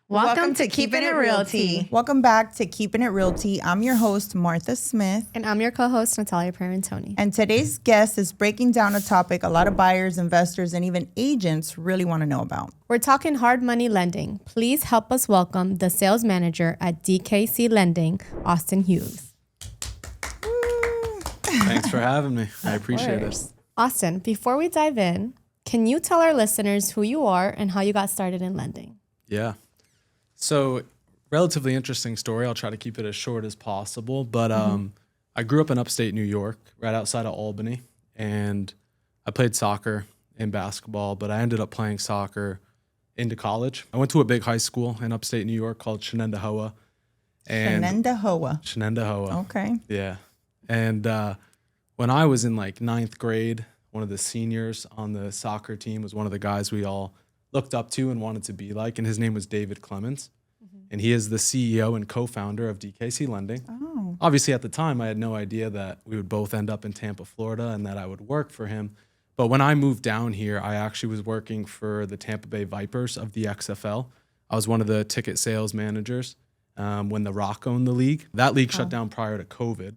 Welcome to Keeping It Realty. Welcome back to Keeping It Realty. I'm your host, Martha Smith. And I'm your co-host, Natalia Pierantoni. And today's guest is breaking down a topic a lot of buyers, investors, and even agents really want to know about. We're talking hard money lending. Please help us welcome the sales manager at DKC Lending, Austin Hughes. Thanks for having me. I appreciate it. Austin, before we dive in, can you tell our listeners who you are and how you got started in lending? Yeah. So, relatively interesting story. I'll try to keep it as short as possible. But I grew up in upstate New York, right outside of Albany. And I played soccer and basketball, but I ended up playing soccer into college. I went to a big high school in upstate New York called Shenendehowa. Shenendehowa. Okay. Yeah. And when I was in like ninth grade, one of the seniors on the soccer team was one of the guys we all looked up to and wanted to be like, and his name was David Clemens. And he is the CEO and co-founder of DKC Lending. Oh. Obviously, at the time, I had no idea that we would both end up in Tampa, Florida, and that I would work for him. But when I moved down here, I actually was working for the Tampa Bay Vipers of the XFL. I was one of the ticket sales managers when The Rock owned the league. That league shut down prior to COVID.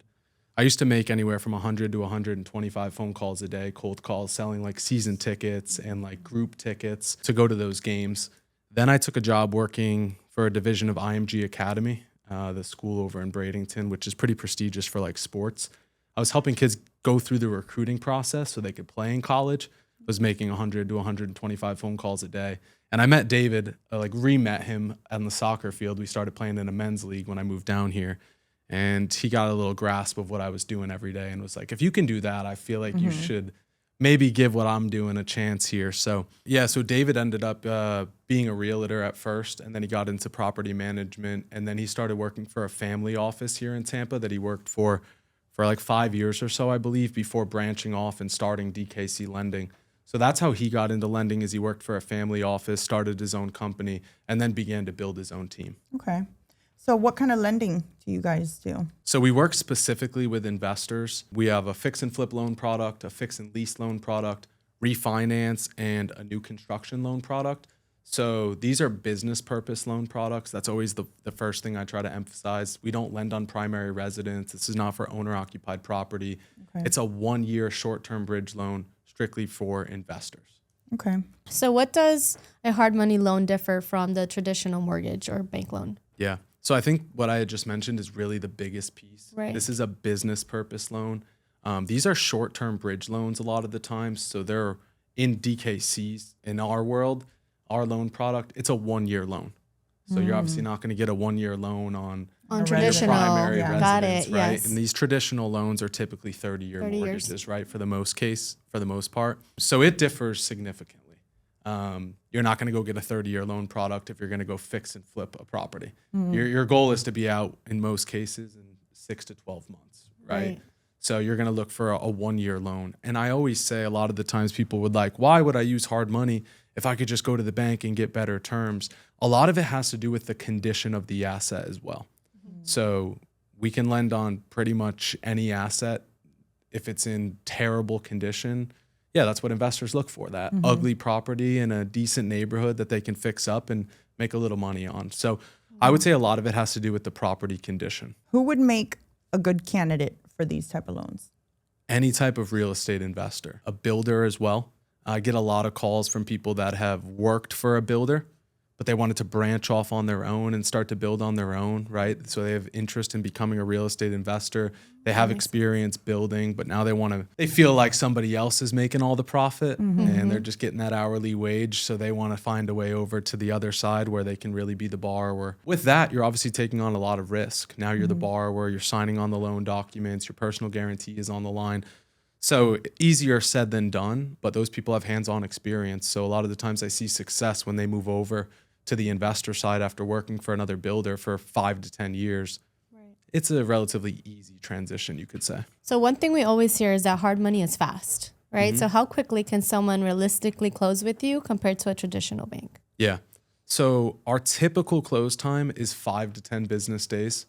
I used to make anywhere from 100 to 125 phone calls a day, cold calls, selling like season tickets and like group tickets to go to those games. Then I took a job working for a division of IMG Academy, the school over in Bradenton, which is pretty prestigious for like sports. I was helping kids go through the recruiting process so they could play in college. I was making 100 to 125 phone calls a day. And I met David, re-met him on the soccer field. We started playing in a men's league when I moved down here. And he got a little grasp of what I was doing every day and was like, if you can do that, I feel like you should maybe give what I'm doing a chance here. So David ended up being a realtor at first, and then he got into property management, and then he started working for a family office here in Tampa that he worked for like 5 years or so, I believe, before branching off and starting DKC Lending. So that's how he got into lending, is he worked for a family office, started his own company, and then began to build his own team. Okay. So what kind of lending do you guys do? So we work specifically with investors. We have a fix and flip loan product, a fix and lease loan product, refinance, and a new construction loan product. So these are business purpose loan products. That's always the first thing I try to emphasize. We don't lend on primary residence. This is not for owner-occupied property. Okay. It's a 1-year short-term bridge loan strictly for investors. Okay. So what does a hard money loan differ from the traditional mortgage or bank loan? Yeah. So I think what I had just mentioned is really the biggest piece. Right. This is a business purpose loan. These are short-term bridge loans a lot of the times. So they're in DKCs in our world. Our loan product, it's a 1-year loan. So you're obviously not going to get a 1-year loan on traditional primary residence, Got it, right? yes. And these traditional loans are typically 30-year mortgages, right? For the most part. So it differs significantly. You're not going to go get a 30-year loan product if you're going to go fix and flip a property. Your goal is to be out in most cases in 6 to 12 months, right? So you're going to look for a 1-year loan. And I always say a lot of the times people would like, why would I use hard money if I could just go to the bank and get better terms? A lot of it has to do with the condition of the asset as well. So we can lend on pretty much any asset if it's in terrible condition. Yeah, that's what investors look for, that ugly property in a decent neighborhood that they can fix up and make a little money on. So I would say a lot of it has to do with the property condition. Who would make a good candidate for these type of loans? Any type of real estate investor, a builder as well. I get a lot of calls from people that have worked for a builder, but they wanted to branch off on their own and start to build on their own, right? So they have interest in becoming a real estate investor. They have experience building, but now they feel like somebody else is making all the profit and they're just getting that hourly wage. So they want to find a way over to the other side where they can really be the borrower. With that, you're obviously taking on a lot of risk. Now you're the borrower, you're signing on the loan documents, your personal guarantee is on the line. So easier said than done, but those people have hands-on experience. So a lot of the times I see success when they move over to the investor side after working for another builder for 5 to 10 years. Right. It's a relatively easy transition, you could say. So one thing we always hear is that hard money is fast, right? So how quickly can someone realistically close with you compared to a traditional bank? Yeah. So our typical close time is 5 to 10 business days.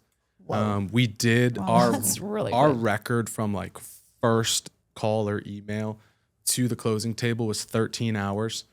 We did That's really our good. record from like first call or email to the closing table was 13 hours.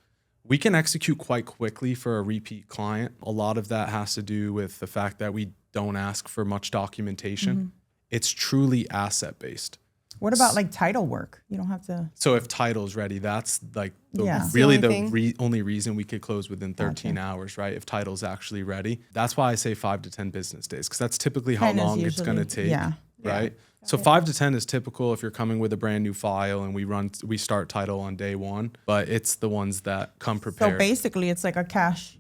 We can execute quite quickly for a repeat client. A lot of that has to do with the fact that we don't ask for much documentation. It's truly asset based. What about like title work? You don't have to. So if title's ready, that's like Yeah. really the the only only reason we could close within 13 hours, right? If title's actually ready. That's why I say 5 to 10 business days, because that's typically how 10 is long it's going to usually- take, yeah. right? So 5 to 10 is typical if you're coming with a brand new file and we start title on day one, but it's the ones that come prepared. So basically, it's like a cash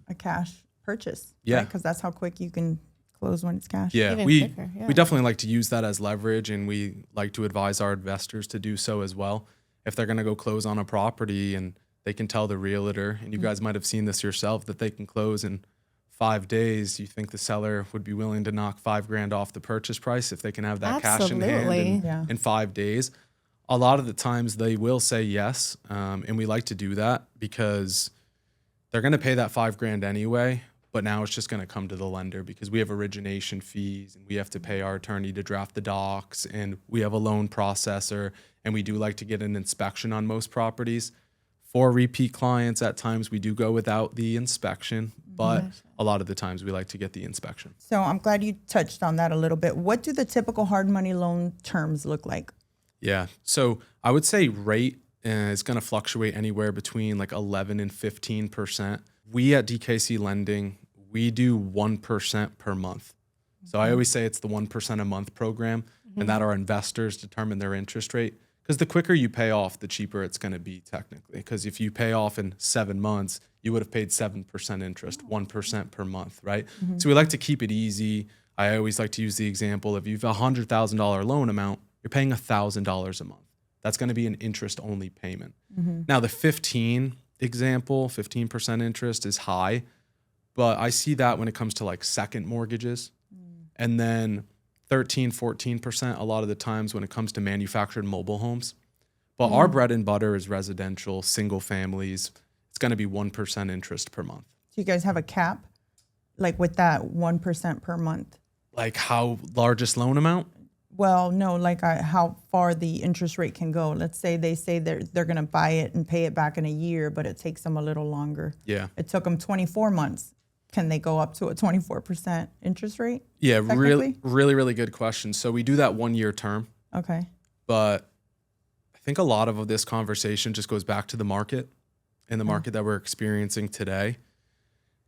purchase. Yeah. Because that's how quick you can close when it's cash. Yeah, Even we quicker, yeah. we definitely like to use that as leverage, and we like to advise our investors to do so as well. If they're going to go close on a property and they can tell the realtor, and you guys might have seen this yourself, that they can close in 5 days, you think the seller would be willing to knock $5,000 off the purchase price if they can have that cash in hand Absolutely. Yeah. in 5 days? A lot of the times they will say yes, and we like to do that because they're going to pay that $5,000 anyway. But now it's just going to come to the lender because we have origination fees and we have to pay our attorney to draft the docs, and we have a loan processor, and we do like to get an inspection on most properties. For repeat clients, at times we do go without the inspection, but a lot of the times we like to get the inspection. So I'm glad you touched on that a little bit. What do the typical hard money loan terms look like? Yeah. So I would say rate is going to fluctuate anywhere between like 11 and 15%. We at DKC Lending, we do 1% per month. So I always say it's the 1% a month program, and that our investors determine their interest rate. Because the quicker you pay off, the cheaper it's going to be technically. Because if you pay off in 7 months, you would have paid 7% interest, 1% per month, right? So we like to keep it easy. I always like to use the example of if you have a $100,000 loan amount, you're paying $1,000 a month. That's going to be an interest-only payment. Now the 15% interest is high, but I see that when it comes to like second mortgages, and then 13, 14% a lot of the times when it comes to manufactured mobile homes. But our bread and butter is residential, single families. It's going to be 1% interest per month. Do you guys have a cap? Like with that 1% per month? Like how largest loan amount? Well, no, like how far the interest rate can go. Let's say they say they're going to buy it and pay it back in a year, but it takes them a little longer. Yeah. It took them 24 months. Can they go up to a 24% interest rate? Yeah, Technically? really good question. So we do that 1 year term, Okay. but I think a lot of this conversation just goes back to the market and the market that we're experiencing today.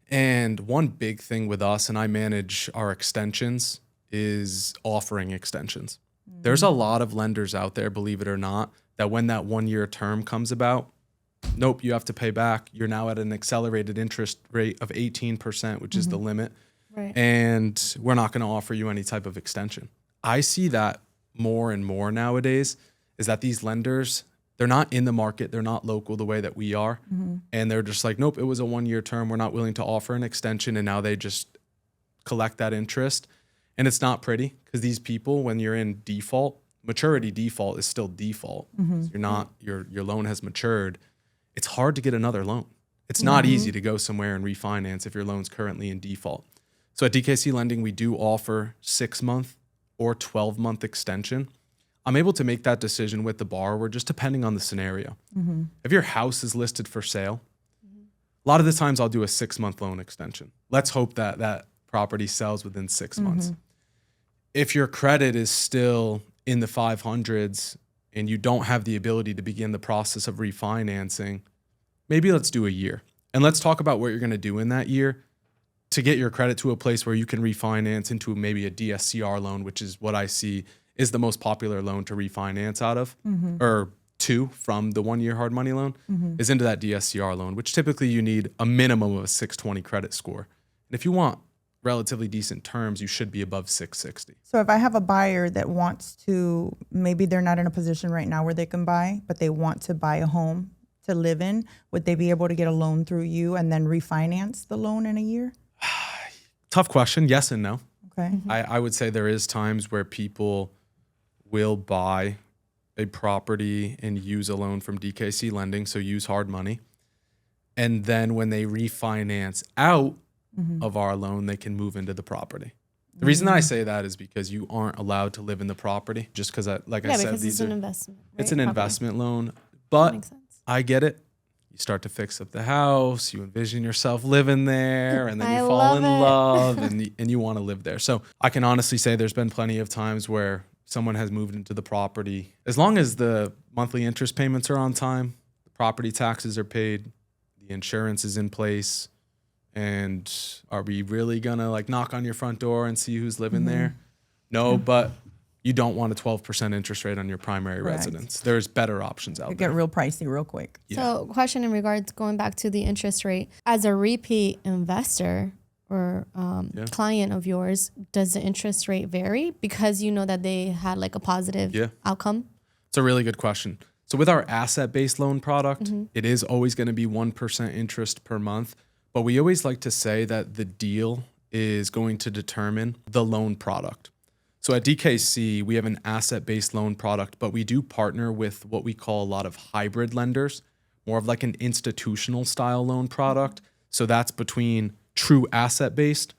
And one big thing with us, and I manage our extensions, is offering extensions. There's a lot of lenders out there, believe it or not, that when that 1 year term comes about, nope, you have to pay back. You're now at an accelerated interest rate of 18%, which is the limit. Right. And we're not going to offer you any type of extension. I see that more and more nowadays, is that these lenders, they're not in the market. They're not local the way that we are. And they're just like, nope, it was a 1 year term. We're not willing to offer an extension. And now they just collect that interest. And it's not pretty because these people, when you're in default, maturity default is still default. So you're not, your loan has matured. It's hard to get another loan. It's not easy to go somewhere and refinance if your loan's currently in default. So at DKC Lending, we do offer 6-month or 12-month extension. I'm able to make that decision with the borrower just depending on the scenario. If your house is listed for sale, a lot of the times I'll do a 6-month loan extension. Let's hope that that property sells within 6 months. If your credit is still in the 500s and you don't have the ability to begin the process of refinancing, maybe let's do a year. And let's talk about what you're going to do in that year to get your credit to a place where you can refinance into maybe a DSCR loan, which is what I see is the most popular loan to refinance out of, or from the 1 year hard money loan, is into that DSCR loan, which typically you need a minimum of a 620 credit score. And if you want relatively decent terms, you should be above 660. So if I have a buyer that wants to, maybe they're not in a position right now where they can buy, but they want to buy a home to live in, would they be able to get a loan through you and then refinance the loan in a year? Tough question. Yes and no. Okay. I would say there is times where people will buy a property and use a loan from DKC Lending, so use hard money. And then when they refinance out of our loan, they can move into the property. The reason I say that is because you aren't allowed to live in the property just because, like I said, because these it's an are investment. it's right? an Property. investment loan. That But makes sense. I get it. You start to fix up the house, you envision yourself living there, and then I you fall in love love and you want to live there. So I can honestly say there's been plenty of times where someone has moved into the property. As long as the monthly interest payments are on time, the property taxes are paid, the insurance is in place, and are we really gonna like knock on your front door and see who's living there? No, but you don't want a 12% interest rate on your primary Correct. residence. There's better options out It there. get real pricey real quick. So question in regards, going back to the interest rate, as a repeat investor or client of yours, does the interest rate vary because you know that they had like a positive outcome? It's a really good question. So with our asset-based loan product, it is always going to be 1% interest per month. But we always like to say that the deal is going to determine the loan product. So at DKC, we have an asset-based loan product, but we do partner with what we call a lot of hybrid lenders, more of like an institutional style loan product. So that's between true asset-based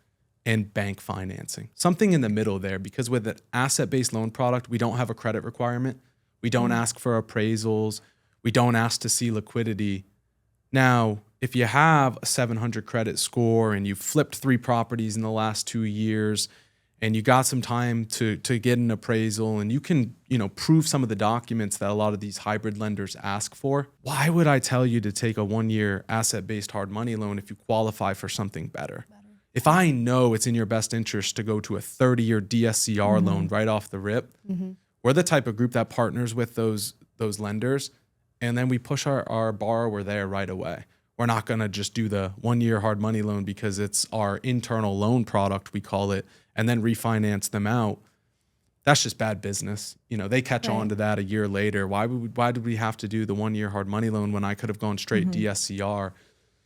and bank financing. Something in the middle there, because with an asset-based loan product, we don't have a credit requirement. We don't ask for appraisals. We don't ask to see liquidity. Now, if you have a 700 credit score and you've flipped 3 properties in the last 2 years, and you got some time to get an appraisal, and you can, prove some of the documents that a lot of these hybrid lenders ask for, why would I tell you to take a 1-year asset-based hard money loan if you qualify for something better? If I know it's in your best interest to go to a 30-year DSCR loan right off the rip, we're the type of group that partners with those lenders, and then we push our borrower there right away. We're not going to just do the 1-year hard money loan because it's our internal loan product, we call it, and then refinance them out. That's just bad business. They catch on to that a year later. Why did we have to do the 1-year hard money loan when I could have gone straight DSCR?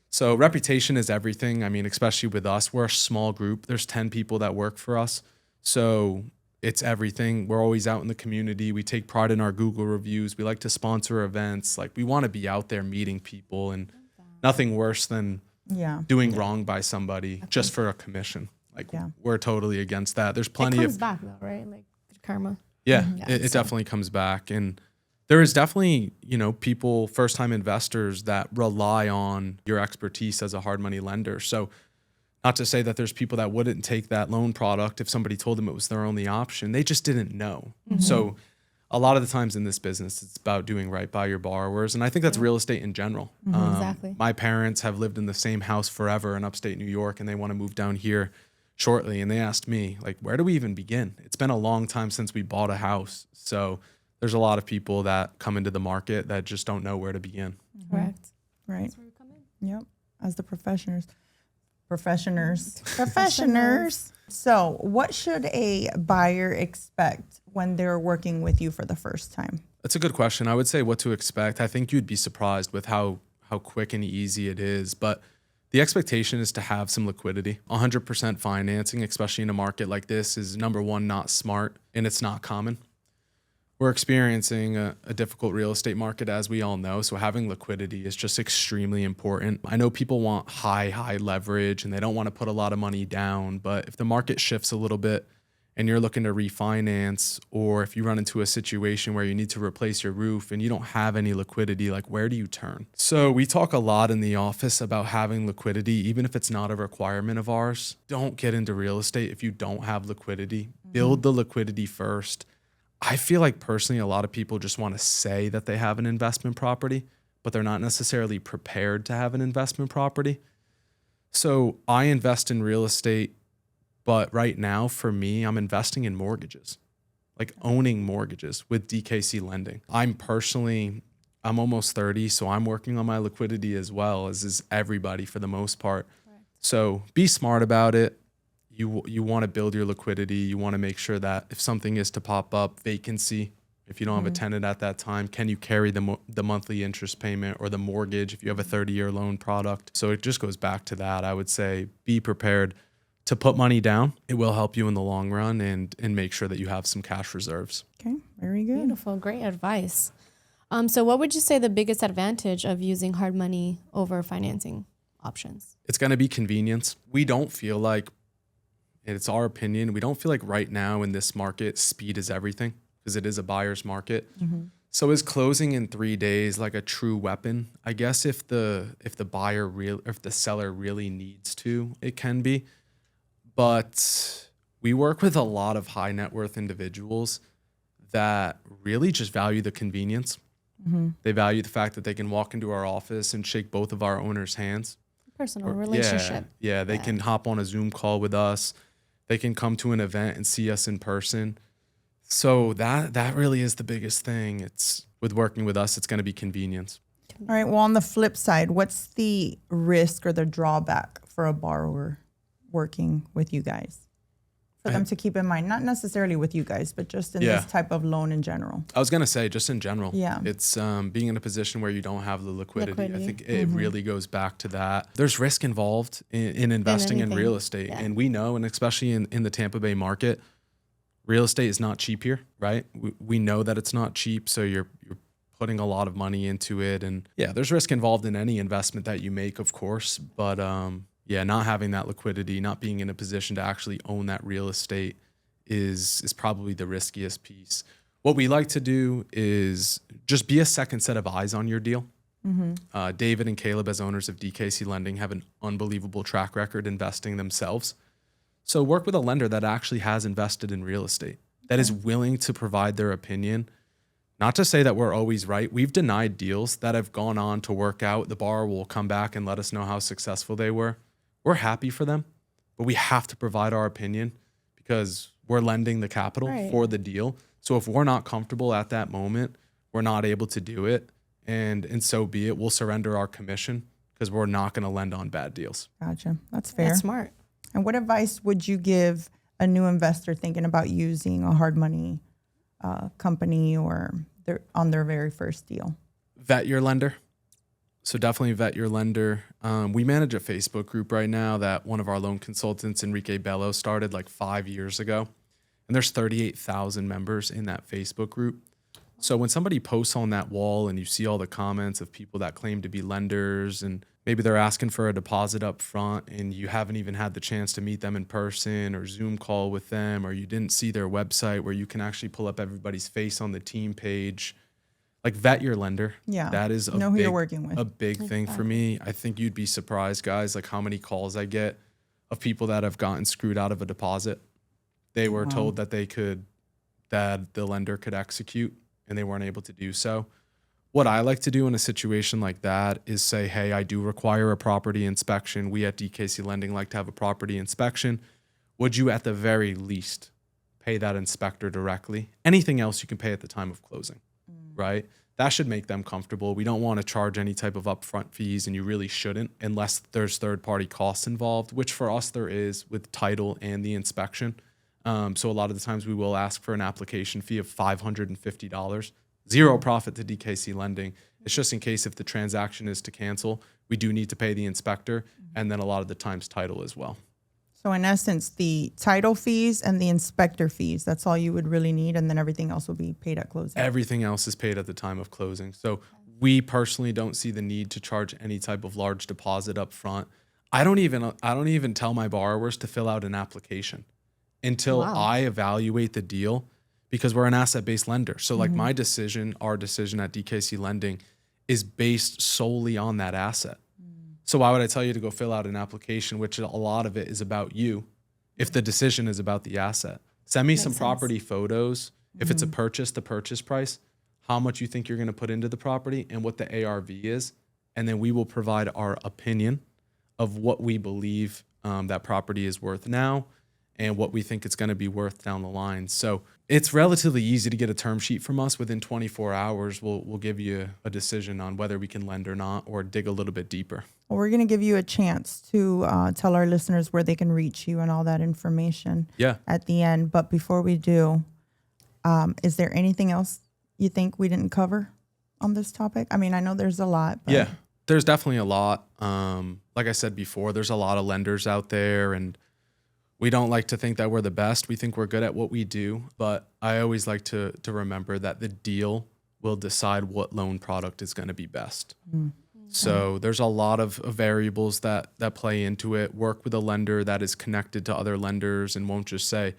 So reputation is everything. I mean, especially with us, we're a small group. There's 10 people that work for us. So it's everything. We're always out in the community. We take pride in our Google reviews. We like to sponsor events. Like, we want to be out there meeting people, and nothing worse than doing wrong by somebody just for a commission. Like, we're totally against that. There's plenty it comes back though, right? Like karma. Yeah, it definitely comes back. And there is definitely, people, first-time investors that rely on your expertise as a hard money lender. So not to say that there's people that wouldn't take that loan product if somebody told them it was their only option. They just didn't know. So a lot of the times in this business, it's about doing right by your borrowers. And I think that's real estate in general. Exactly. My parents have lived in the same house forever in upstate New York, and they want to move down here shortly. And they asked me, like, where do we even begin? It's been a long time since we bought a house. So there's a lot of people that come into the market that just don't know where to begin. Correct. Right. That's where we come in. Yep. As the professionals. So what should a buyer expect when they're working with you for the first time? That's a good question. I would say what to expect. I think you'd be surprised with how quick and easy it is. But the expectation is to have some liquidity. 100% financing, especially in a market like this, is number one, not smart, and it's not common. We're experiencing a difficult real estate market, as we all know, so having liquidity is just extremely important. I know people want high leverage and they don't want to put a lot of money down, but if the market shifts a little bit and you're looking to refinance, or if you run into a situation where you need to replace your roof and you don't have any liquidity, like, where do you turn? So we talk a lot in the office about having liquidity, even if it's not a requirement of ours. Don't get into real estate if you don't have liquidity. Build the liquidity first. I feel like personally, a lot of people just want to say that they have an investment property, but they're not necessarily prepared to have an investment property. So I invest in real estate, but right now for me, I'm investing in mortgages, like owning mortgages with DKC Lending. I'm almost 30, so I'm working on my liquidity as well, as is everybody for the most part. Right. So be smart about it. You want to build your liquidity. You want to make sure that if something is to pop up, vacancy, if you don't have a tenant at that time, can you carry the monthly interest payment or the mortgage if you have a 30-year loan product? So it just goes back to that. I would say be prepared to put money down. It will help you in the long run, and make sure that you have some cash reserves. Okay, very good. Beautiful, great advice. So what would you say the biggest advantage of using hard money over financing options? It's going to be convenience. We don't feel like, it's our opinion, we don't feel like right now in this market, speed is everything, because it is a buyer's market. So is closing in 3 days like a true weapon? I guess if the seller really needs to, it can be. But we work with a lot of high net worth individuals that really just value the convenience. They value the fact that they can walk into our office and shake both of our owners' hands. Personal relationship. Yeah, they can hop on a Zoom call with us. They can come to an event and see us in person. So that really is the biggest thing. It's with working with us, it's going to be convenience. All right. Well, on the flip side, what's the risk or the drawback for a borrower working with you guys? For them to keep in mind, not necessarily with you guys, but just in this type of loan in general. I was going to say just in general. Yeah. It's being in a position where you don't have the liquidity. I think it really goes back to that. There's risk involved in investing in real estate. Yeah. And we know, and especially in the Tampa Bay market, real estate is not cheap here, right? We know that it's not cheap. So you're putting a lot of money into it. And yeah, there's risk involved in any investment that you make, of course. But not having that liquidity, not being in a position to actually own that real estate is probably the riskiest piece. What we like to do is just be a second set of eyes on your deal. David and Caleb, as owners of DKC Lending, have an unbelievable track record investing themselves. So work with a lender that actually has invested in real estate, that is willing to provide their opinion. Not to say that we're always right. We've denied deals that have gone on to work out. The borrower will come back and let us know how successful they were. We're happy for them, but we have to provide our opinion because we're lending the capital for the deal. So if we're not comfortable at that moment, we're not able to do it. And so be it. We'll surrender our commission because we're not going to lend on bad deals. Gotcha. That's fair. That's smart. And what advice would you give a new investor thinking about using a hard money company or on their very first deal? Vet your lender. So definitely vet your lender. We manage a Facebook group right now that one of our loan consultants, Enrique Bello, started like 5 years ago. And there's 38,000 members in that Facebook group. So when somebody posts on that wall and you see all the comments of people that claim to be lenders and maybe they're asking for a deposit up front and you haven't even had the chance to meet them in person or Zoom call with them, or you didn't see their website where you can actually pull up everybody's face on the team page. Like, vet your lender. Yeah. That is know who you're working with. A big thing for me. I think you'd be surprised, guys, like how many calls I get of people that have gotten screwed out of a deposit. They were told that that the lender could execute and they weren't able to do so. What I like to do in a situation like that is say, hey, I do require a property inspection. We at DKC Lending like to have a property inspection. Would you at the very least pay that inspector directly? Anything else you can pay at the time of closing. Right? That should make them comfortable. We don't want to charge any type of upfront fees, and you really shouldn't unless there's third-party costs involved, which for us there is with title and the inspection. So a lot of the times we will ask for an application fee of $550. Zero profit to DKC Lending. It's just in case if the transaction is to cancel, we do need to pay the inspector, and then a lot of the times title as well. So in essence, the title fees and the inspector fees, that's all you would really need, and then everything else will be paid at closing. Everything else is paid at the time of closing. So we personally don't see the need to charge any type of large deposit up front. I don't even tell my borrowers to fill out an application until I evaluate the deal, because we're an asset-based lender. So like our decision at DKC Lending is based solely on that asset. So why would I tell you to go fill out an application, which a lot of it is about you, if the decision is about the asset? Send me some property photos. If it's a purchase, the purchase price, how much you think you're going to put into the property and what the ARV is. And then we will provide our opinion of what we believe that property is worth now and what we think it's going to be worth down the line. So it's relatively easy to get a term sheet from us. Within 24 hours, we'll give you a decision on whether we can lend or not, or dig a little bit deeper. Well, we're going to give you a chance to tell our listeners where they can reach you and all that information at the end. But before we do, is there anything else you think we didn't cover on this topic? I mean, I know there's a lot. But yeah, there's definitely a lot. Like I said before, there's a lot of lenders out there, and we don't like to think that we're the best. We think we're good at what we do. But I always like to remember that the deal will decide what loan product is going to be best. So there's a lot of variables that play into it. Work with a lender that is connected to other lenders and won't just say,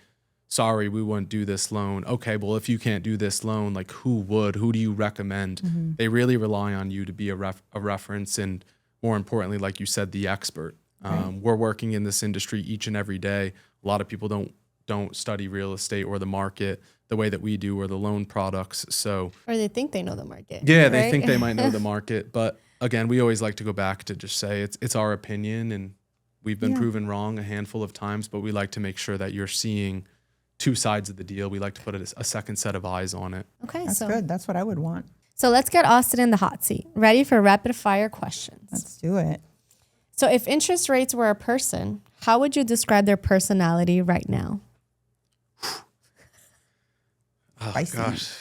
sorry, we wouldn't do this loan. Okay, well, if you can't do this loan, like who would? Who do you recommend? Mm-hmm. They really rely on you to be a reference, and more importantly, like you said, the expert. Right. We're working in this industry each and every day. A lot of people don't study real estate or the market the way that we do, or the loan products. So, or they think they know the market. yeah, right? they think they might know the market, but again, we always like to go back to just say it's our opinion, and we've been proven wrong a handful of times, but we like to make sure that you're seeing two sides of the deal. We like to put a second set of eyes on it. Okay, That's good. That's what I would want. So let's get Austin in the hot seat. Ready for rapid fire questions. Let's do it. So if interest rates were a person, how would you describe their personality right now? Oh, Spicy. gosh.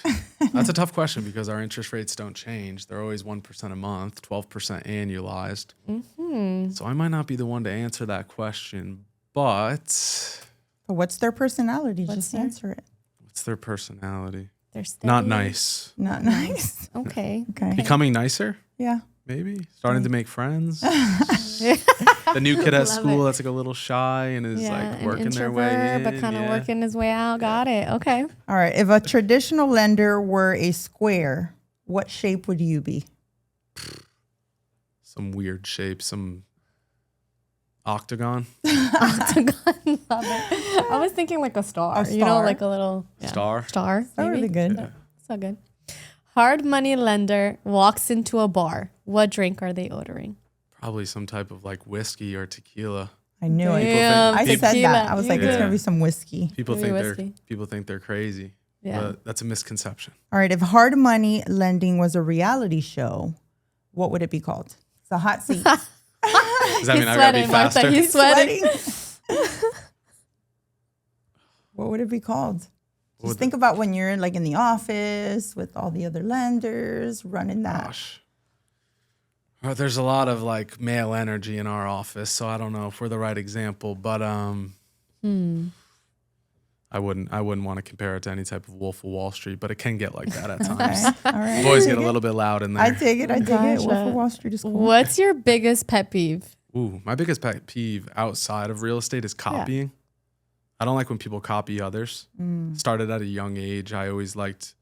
That's a tough question because our interest rates don't change. They're always 1% a month, 12% annualized. Mm-hmm. So I might not be the one to answer that question, but What's their personality? Just answer it. what's their personality? They're steady. Not nice. Not nice. Okay. Okay. Becoming nicer? Yeah. Maybe. Starting to make friends. The new kid at school that's like a little shy and is like working their way in. but kind of working his way out. Got it. Okay. All right. If a traditional lender were a square, what shape would you be? Some weird shape, some octagon. Octagon. Love it. I was thinking like a star. A You know, star? like a little Star. Star. That's really good. Yeah. So good. Hard money lender walks into a bar. What drink are they ordering? Probably some type of like whiskey or tequila. I knew it. Damn, I said tequila. that. I was like, it's Yeah. going to be some whiskey. People Maybe think whiskey. people think they're crazy. Yeah. But that's a misconception. All right. If hard money lending was a reality show, what would it be called? It's a hot seat. Does that mean I gotta be Martha. faster? He's sweating. What would it be called? What Just would think about when you're like in the office with all the other lenders running that. Gosh. Well, there's a lot of like male energy in our office, so I don't know if we're the right example, but I wouldn't want to compare it to any type of Wolf of Wall Street, but it can get like that at times. All right. Boys get a little bit loud in there. I dig it. I dig it. Gotcha. Wolf of Wall Street is cool. What's your biggest pet peeve? Ooh, my biggest pet peeve outside of real estate is copying. I don't like when people copy others. Started at a young age. I always liked,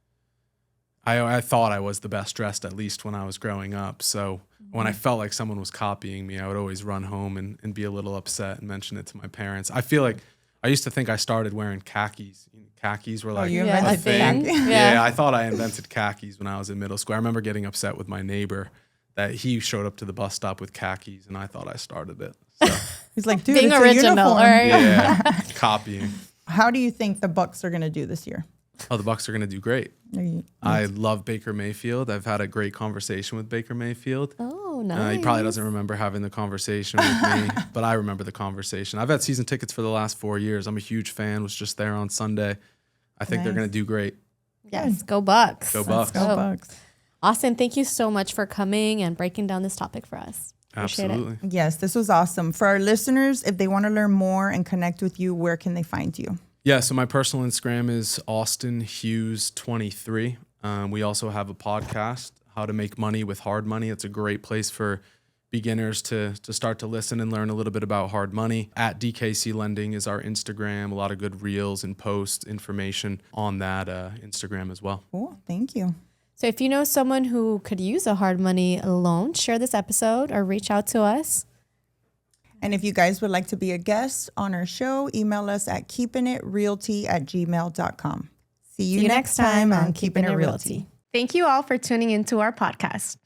I thought I was the best dressed, at least when I was growing up. So when I felt like someone was copying me, I would always run home and be a little upset and mention it to my parents. I feel like I used to think I started wearing khakis. Khakis were like you a invented thing. khakis? Yeah, I thought I invented khakis when I was in middle school. I remember getting upset with my neighbor that he showed up to the bus stop with khakis, and I thought I started it. So, He's like, dude, Being it's original. a All uniform. right. yeah, copying. How do you think the Bucks are going to do this year? Oh, the Bucks are going to do great. I love Baker Mayfield. I've had a great conversation with Baker Mayfield. Oh, nice. He probably doesn't remember having the conversation with me, but I remember the conversation. I've had season tickets for the last 4 years. I'm a huge fan. Was just there on Sunday. I think they're going to do great. Yes, go Bucks. Go Bucks. Go Bucks. Austin, thank you so much for coming and breaking down this topic for us. Appreciate Absolutely. Yes, this was awesome. For our listeners, if they want to learn more and connect with you, where can they find you? Yeah, so my personal Instagram is Austin Hughes 23. We also have a podcast, How to Make Money with Hard Money. It's a great place for beginners to start to listen and learn a little bit about hard money. At DKC Lending is our Instagram. A lot of good reels and post information on that Instagram as well. Cool. Thank you. So if you know someone who could use a hard money loan, share this episode or reach out to us. And if you guys would like to be a guest on our show, email us at keepingitrealty@gmail.com. See you next time on Keeping It Realty. Thank you all for tuning into our podcast.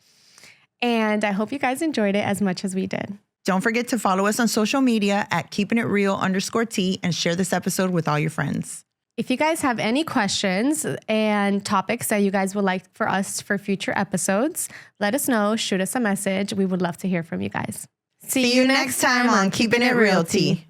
And I hope you guys enjoyed it as much as we did. Don't forget to follow us on social media at keepingitreal_T and share this episode with all your friends. If you guys have any questions and topics that you guys would like for us for future episodes, let us know. Shoot us a message. We would love to hear from you guys. See you next time on Keeping It Realty.